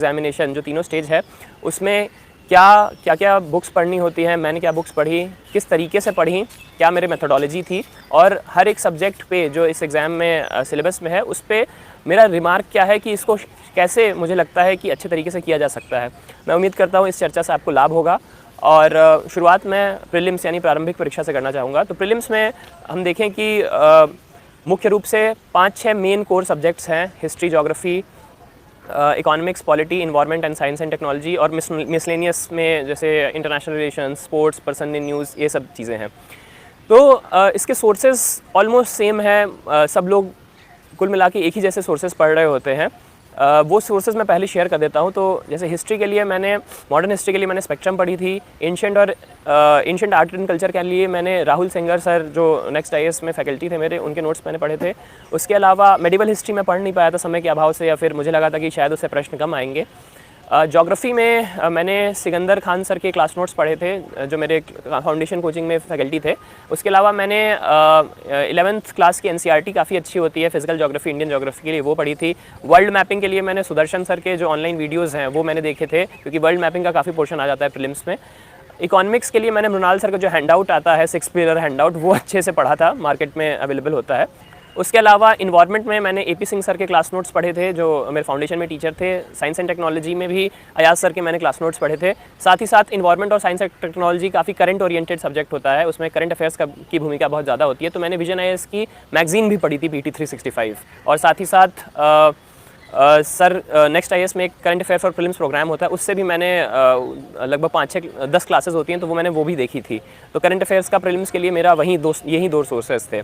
Examination जो तीनों stage है उसमें क्या क्या क्या बुक्स पढ़नी होती हैं, मैंने क्या बुक्स पढ़ी, किस तरीके से पढ़ी, क्या मेरी मेथोडोलॉजी थी और हर एक सब्जेक्ट पे जो इस एग्ज़ाम में सिलेबस में है उस पे मेरा रिमार्क क्या है कि इसको कैसे मुझे लगता है कि अच्छे तरीके से किया जा सकता है। मैं उम्मीद करता हूँ इस चर्चा से आपको लाभ होगा। और शुरुआत मैं प्रीलिम्स यानी प्रारंभिक परीक्षा से करना चाहूँगा। तो प्रीलिम्स में हम देखें कि मुख्य रूप से 5-6 मेन कोर सब्जेक्ट्स हैं, history, geography, economics, polity, environment and science and technology और मिसलेनियस में जैसे international relations, sports, person in news, ये सब चीज़ें हैं। तो इसके सोर्सेज ऑलमोस्ट सेम है, सब लोग कुल मिला के एक ही जैसे सोर्सेज पढ़ रहे होते हैं। वो सोर्सेज मैं पहले शेयर कर देता हूँ। तो जैसे हिस्ट्री के लिए मैंने मॉडर्न हिस्ट्री के लिए मैंने स्पेक्ट्रम पढ़ी थी। एंशिएंट आर्ट एंड कल्चर के लिए मैंने राहुल सेंगर सर जो नेक्स्ट आईएएस में फैकल्टी थे मेरे, उनके नोट्स मैंने पढ़े थे। उसके अलावा मेडिवल हिस्ट्री में पढ़ नहीं पाया था समय के अभाव से, या फिर मुझे लगा था कि शायद उससे प्रश्न कम आएंगे। ज्योग्राफी में मैंने सिकंदर खान सर के क्लास नोट्स पढ़े थे जो मेरे फाउंडेशन कोचिंग में फैकल्टी थे। उसके अलावा मैंने 11th क्लास की एनसीईआरटी काफ़ी अच्छी होती है फिजिकल ज्योग्राफी, इंडियन ज्योग्राफी के लिए, वो पढ़ी थी। वर्ल्ड मैपिंग के लिए मैंने सुदर्शन सर के जो ऑनलाइन वीडियोज़ हैं वो मैंने देखे थे, क्योंकि वर्ल्ड मैपिंग का काफ़ी पोर्शन आ जाता है प्रीलिम्स में। इकोनॉमिक्स के लिए मैंने मृणाल सर का जो हैंडआउट आता है 6 पिलर हैंडआउट, वो अच्छे से पढ़ा था, मार्केट में अवेलेबल होता है। उसके अलावा इन्वायरमेंट में मैंने एपी सिंह सर के क्लास नोट्स पढ़े थे जो मेरे फाउंडेशन में टीचर थे। साइंस एंड टेक्नोलॉजी में भी अयाज सर के मैंने क्लास नोट्स पढ़े थे। साथ ही साथ इन्वायरमेंट और साइंस एंड टेक्नोलॉजी काफ़ी करंट ओरिएंटेड सब्जेक्ट होता है, उसमें करंट अफेयर्स की भूमिका बहुत ज़्यादा होती है। तो मैंने विजन आईएएस की मैगजीन भी पढ़ी थी पीटी 365। और साथ ही साथ सर नेक्स्ट आईएएस में एक current affair for prelims program होता है, उससे भी मैंने लगभग 5-6-10 क्लासेस होती हैं, तो वो मैंने वो भी देखी थी। तो करंट अफेयर्स का प्रीलिम्स के लिए मेरा यही दो सोर्सेस थे।